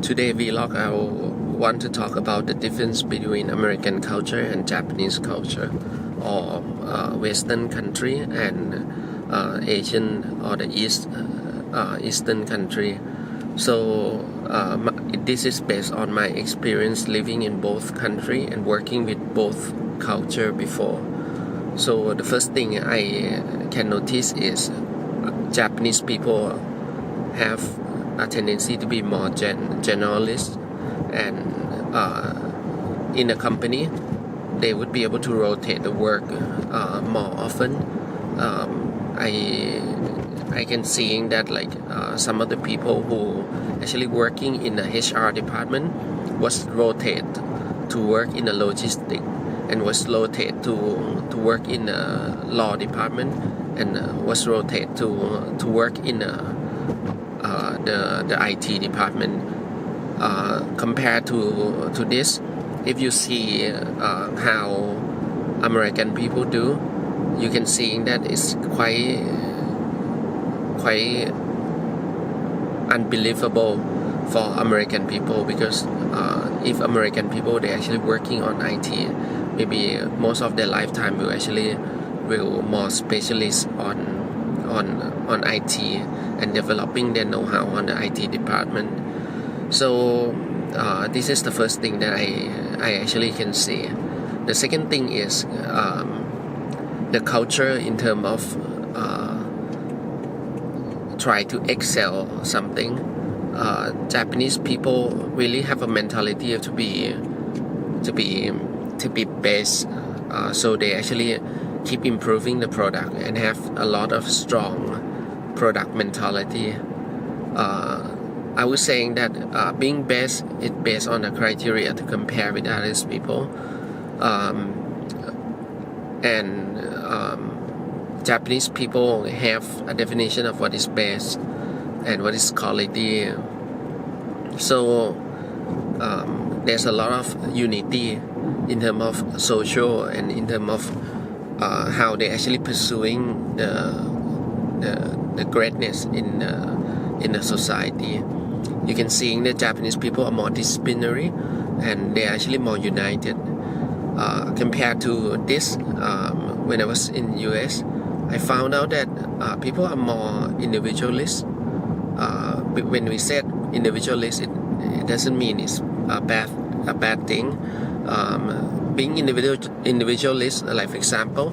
Today vlog I want to talk about the difference between American culture and Japanese culture, or Western country and Asian or the Eastern country. So this is based on my experience living in both country and working with both culture before. So the first thing I can notice is Japanese people have a tendency to be more generalist, and in a company they would be able to rotate the work more often. I can seeing that some of the people who actually working in the HR department was rotated to work in the logistic, and was rotated to work in the law department, and was rotated to work in the IT department. Compared to this, if you see how American people do, you can see that it's quite unbelievable for American people, because if American people they actually working on IT, maybe most of their lifetime will more specialist on IT and developing their know-how on the IT department. So this is the first thing that I actually can see. The second thing is the culture in terms of try to excel something. Japanese people really have a mentality to be best, so they actually keep improving the product and have a lot of strong product mentality. I was saying that being best is based on a criteria to compare with others people, and Japanese people have a definition of what is best and what is quality. So there's a lot of unity in terms of social and in terms of how they actually pursuing the greatness in the society. You can see that Japanese people are more disciplinary and they're actually more united. Compared to this, when I was in US, I found out that people are more individualist. When we said individualist, it doesn't mean it's a bad thing. Being individualist, like for example,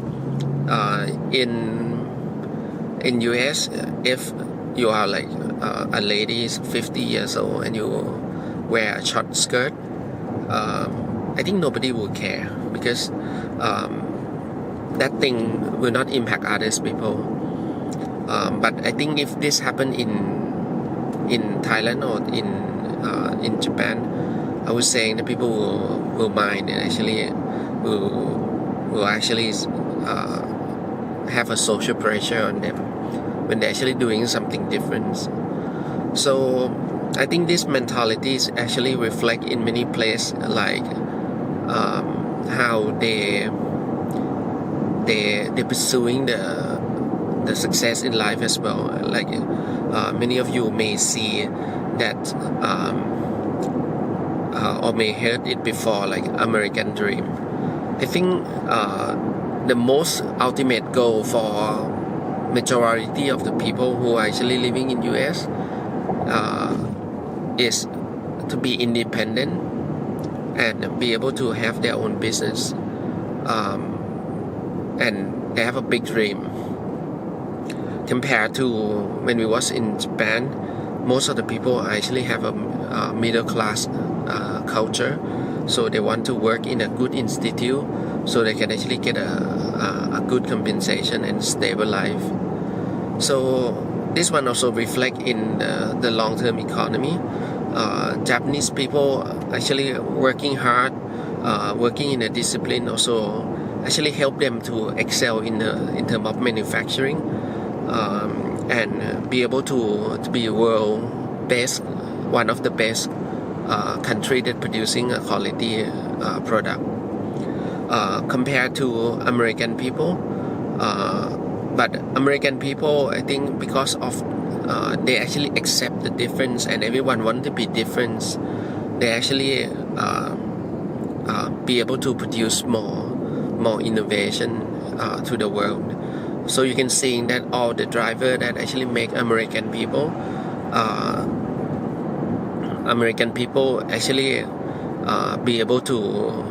in US, if you are like a lady is 50 years old and you wear a short skirt, I think nobody will care, because that thing will not impact others people. But I think if this happened in Thailand or in Japan, I was saying that people will mind and actually will actually have a social pressure on them when they're actually doing something different. So I think this mentality is actually reflect in many places, like how they pursuing the success in life as well. Like many of you may see that or may heard it before, like American Dream. I think the most ultimate goal for majority of the people who are actually living in US is to be independent and be able to have their own business, and they have a big dream. Compared to when we was in Japan, most of the people actually have a middle class culture, so they want to work in a good institute so they can actually get a good compensation and stable life. So this one also reflect in the long-term economy. Japanese people actually working hard, working in a discipline also actually help them to excel in terms of manufacturing, and be able to be world best, one of the best country that producing a quality product. Compared to American people, but American people, I think because of they actually accept the difference, and everyone want to be different. They actually be able to produce more innovation to the world. So you can see that all the driver that actually make American people actually be able to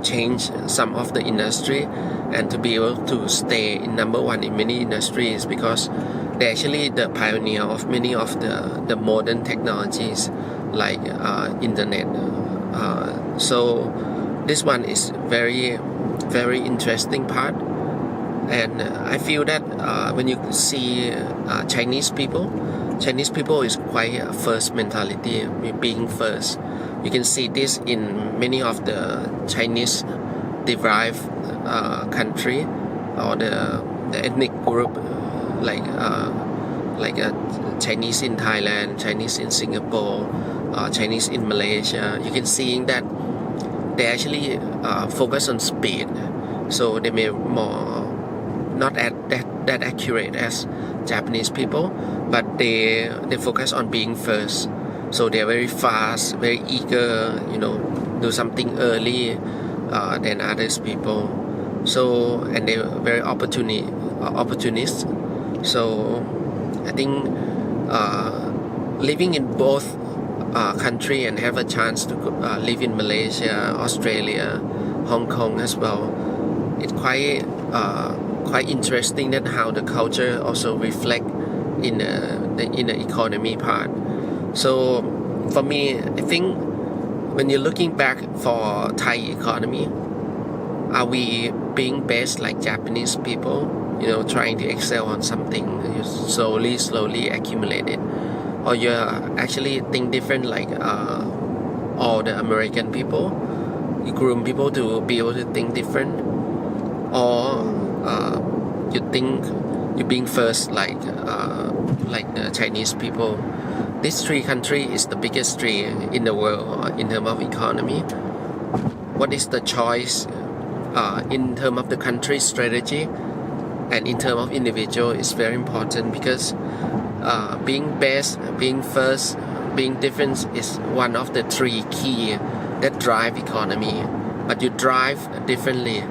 change some of the industry and to be able to stay in number one in many industries, because they're actually the pioneer of many of the modern technologies like internet. So this one is very interesting part, and I feel that when you see Chinese people is quite a first mentality, being first. You can see this in many of the Chinese derived country or the ethnic group like Chinese in Thailand, Chinese in Singapore, Chinese in Malaysia. You can see that they actually focus on speed, so they may more not that accurate as Japanese people, but they focus on being first. So they're very fast, very eager, do something early than others people. So, and they're very opportunist. So I think living in both country and have a chance to live in Malaysia, Australia, Hong Kong as well, it's quite interesting that how the culture also reflect in the economy part. So for me, I think when you're looking back for Thai economy, are we being best like Japanese people, trying to excel on something, you slowly accumulate it, or you're actually think different like all the American people, you groom people to be able to think different, or you think you're being first like the Chinese people. These three countries is the biggest three in the world in terms of economy. What is the choice in terms of the country strategy and in terms of individual is very important, because being best, being first, being different is one of the three key that drive economy. But you drive differently.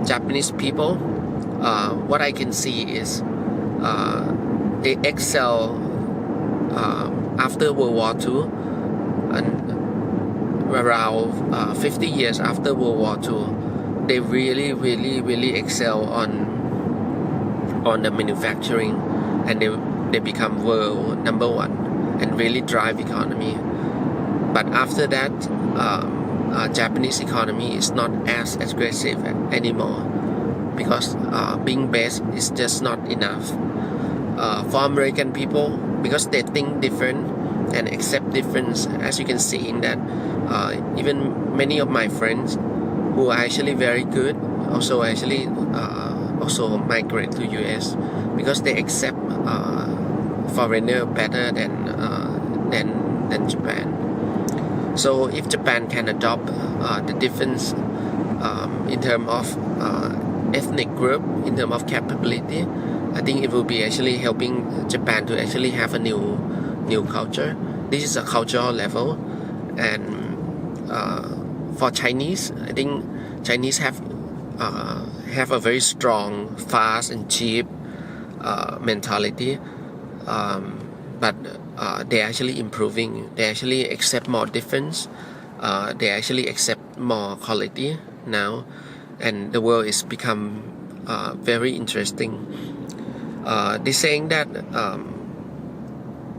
Japanese people, what I can see is they excel after World War II, and around 50 years after World War II, they really excel on the manufacturing, and they become world number one and really drive economy. But after that, Japanese economy is not as aggressive anymore, because being best is just not enough. For American people, because they think different and accept difference, as you can see in that even many of my friends who are actually very good also actually also migrate to US, because they accept foreigner better than Japan. So if Japan can adopt the difference in terms of ethnic group, in terms of capability, I think it will be actually helping Japan to actually have a new culture. This is a cultural level, and for Chinese, I think Chinese have a very strong, fast and cheap mentality, but they're actually improving. They actually accept more difference. They actually accept more quality now, and the world is become very interesting. They're saying that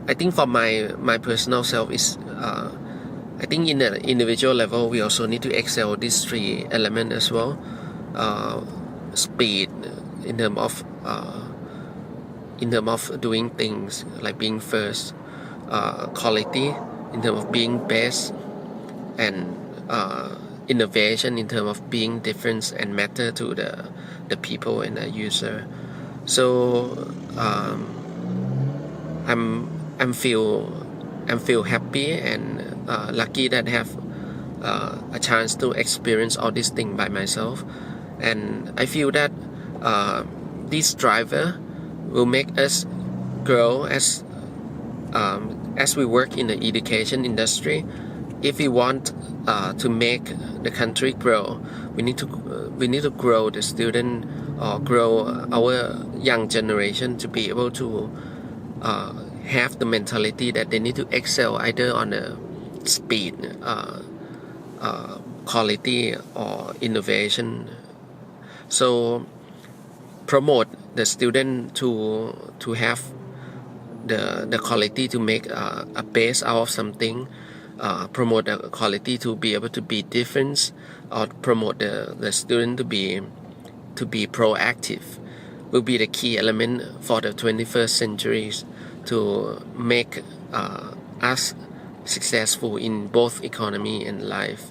I think for my personal self is I think in the individual level we also need to excel these three elements as well. Speed in terms of doing things like being first, quality in terms of being best, and innovation in terms of being different and matter to the people and the user. So I'm feel happy and lucky that I have a chance to experience all these things by myself, and I feel that this driver will make us grow as we work in the education industry. If we want to make the country grow, we need to grow the student or grow our young generation to be able to have the mentality that they need to excel either on the speed, quality, or innovation. So promote the student to have the quality to make a base out of something. Promote the quality to be able to be different, or promote the student to be proactive will be the key element for the 21st century to make us successful in both economy and life.